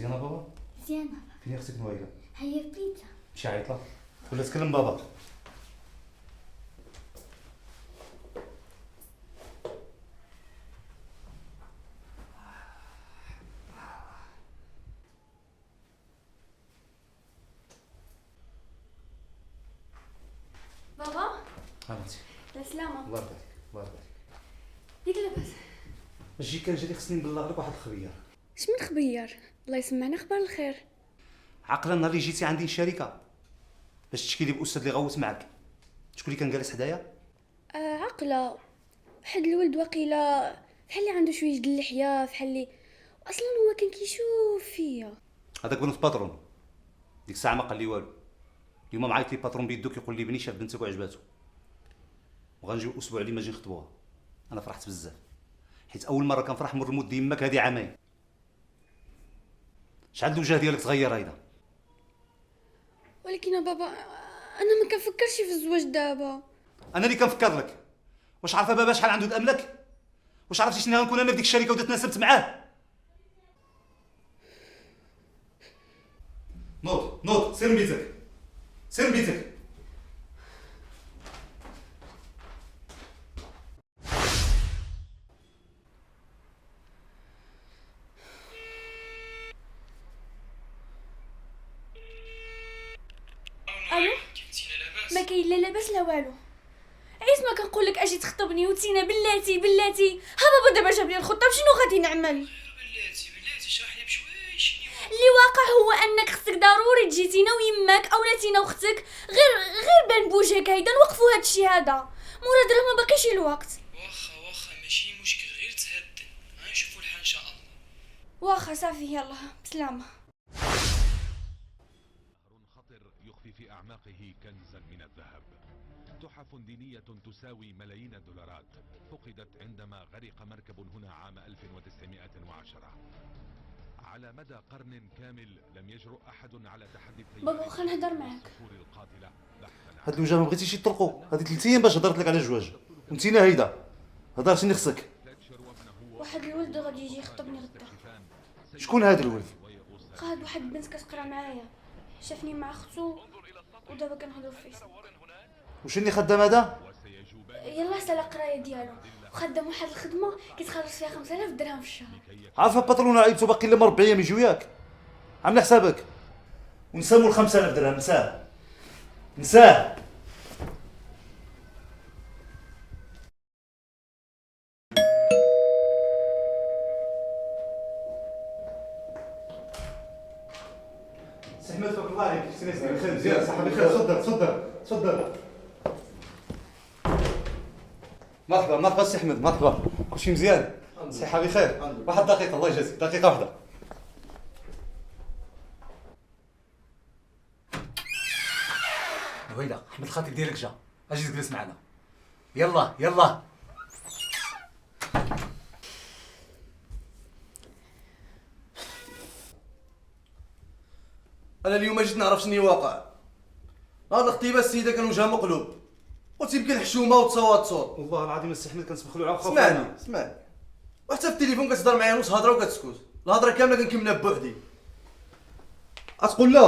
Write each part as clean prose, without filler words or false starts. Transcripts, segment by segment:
مزيانه بابا؟ مزيانه. فين خصك نوايله؟ هيا بيتزا. مشي عيطله ولا تكلم بابا؟ بابا بنتي لا سلامة. الله يرضيك الله يرضيك. ديك لاباس؟ اجي كان جالي خصني نبلغ لك واحد الخبير. اش من خبير؟ الله يسمعنا اخبار الخير. عقلا نهار اللي جيتي عندي الشركه باش تشكي لي باستاذ اللي غوت معاك، شكون اللي كان جالس حدايا؟ عقله واحد الولد وقيله بحال اللي عنده شويه د اللحيه بحال اللي اصلا هو كان كيشوف فيا. هذاك بنت باترون ديك الساعه ما قال لي والو. اليوم معيط لي باترون بيدو كيقول لي بني شاف بنتك وعجباتو وغنجيو الاسبوع اللي ما نجي نخطبوها. انا فرحت بزاف حيت اول مره كنفرح من رمود يماك هذه عامين. شحال الوجه ديالك تغير هيدا؟ ولكن يا بابا انا ما كنفكرش في الزواج دابا. انا اللي كنفكر لك. واش عارفه بابا شحال عنده الاملاك؟ واش عرفتي شنو غنكون انا في ديك الشركه ودا تناسبت معاه؟ نوض سير لبيتك سير لبيتك. الو ما كاين لا لاباس لا والو. عيس ما كنقول لك اجي تخطبني وتينا بلاتي ها بابا دابا جاب لي الخطه شنو غادي نعمل؟ بلاتي شرح لي بشويش اللي واقع هو انك خصك ضروري تجي تينا ويماك اولا تينا وختك غير بان بوجهك هيدا نوقفوا هاد الشيء هذا مراد راه ما باقيش الوقت. واخا ماشي مشكل غير تهدن غنشوفوا الحال ان شاء الله. واخا صافي يلا بسلامه. خطر يخفي في أعماقه كنزا من الذهب. تحف دينية تساوي ملايين الدولارات فقدت عندما غرق مركب هنا عام 1910. على مدى قرن كامل لم يجرؤ أحد على تحدي بابا واخا نهضر معاك. القاتلة. هاد الوجه ما بغيتيش يطلقوا. هادي 3 ايام باش هضرت لك على الزواج وانتينا هيدا هضرتيني خصك. واحد الولد غادي يجي يخطبني غدا. شكون هاد الولد؟ هاد واحد البنت كتقرا معايا شافني مع اختو ودابا كنهضروا في فيسبوك. وش اللي خدام هذا؟ يلا سال القرايه ديالو وخدم واحد الخدمه كيتخلص فيها 5000 درهم في الشهر. عارفه باترون عيطو باقي لما 4 ايام يجيو ياك. عامل حسابك ونسمو ال 5000 درهم. نساه سي احمد تبارك الله عليك. بخير مزيان صحه بخير. تفضل. مرحبا سي احمد مرحبا. كلشي مزيان؟ صحه بخير. واحد دقيقه الله يجازيك دقيقه واحده. ويلا احمد الخطيب ديالك جا اجي تجلس معنا. يلا انا اليوم جيت نعرف شنو واقع. هاد الخطيبه السيده كان وجهها مقلوب وتيبكي الحشومه وتصوت. والله العظيم السي احمد كنسبخ له على اسمعني وحتى في التليفون كتهضر معايا نص هضره وكتسكت. الهضره كامله كنكملها بوحدي. غتقول لا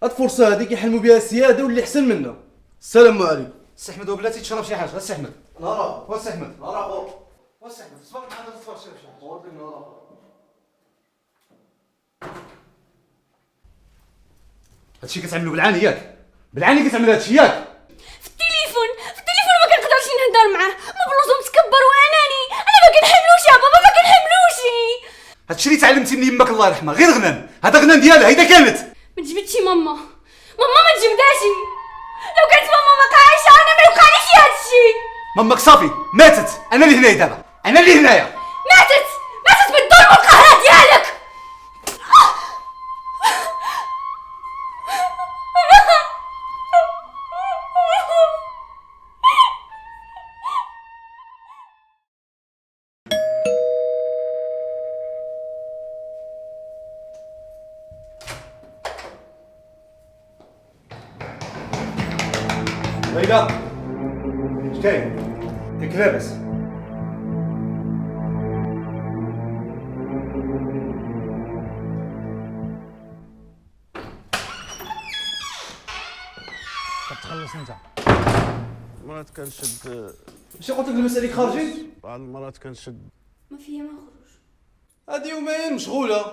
هاد الفرصه هادي كيحلموا بها السياده واللي احسن منا. السلام عليكم. السي احمد وبلاتي تشرب شي حاجه. السي احمد نهار هو السي احمد نهار اخر هو السي احمد صبر معنا تفرج شي حاجه. قلت لك نهار اخر. هادشي كتعملو بالعاني ياك؟ بالعاني كتعمل هادشي ياك؟ في التليفون ما كنقدرش نهضر معاه مبلوز ومتكبر واناني. انا ما كنحملوش يا بابا ما كنحملوش. هادشي اللي تعلمتي من يماك الله يرحمها غير غنان. هذا غنان ديالها هيدا كانت. ما تجبدش ماما ما تجبدهاش. لو كانت ماما ما عايشه انا ما يوقعليش هادشي. ماماك صافي ماتت. انا اللي هنايا دابا. انا اللي هنايا. ماتت بالظلم والقهر ديالك. ليلى اش كاين؟ ياك لاباس؟ مرات كنشد، ماشي قلت لك المسألة خارجين؟ بعض المرات كنشد. ما فيا ما خروج. هادي يومين مشغولة،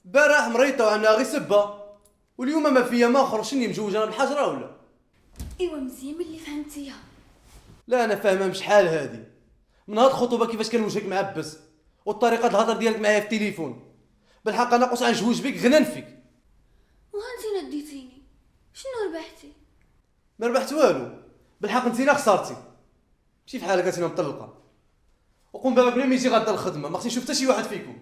البارح مريضة وعندها غير سبة، واليوم ما فيا ما خرج. شني مجوج انا بالحجرة ولا؟ ايوا مزيان ملي فهمتيها. لا انا فاهمة شحال هادي من هاد الخطوبة كيفاش كان وجهك معبس، والطريقة الهضر ديالك معايا في التليفون. بالحق انا قص نجوج بك غنى نفيك. وهانتينا ديتيني، شنو ربحتي؟ ما ربحت والو، بالحق انتينا خسرتي. ماشي في حالك انتينا مطلقة. وقوم بابا بلا ما يجي غدا الخدمة، ما خصني نشوف حتى شي واحد فيكم.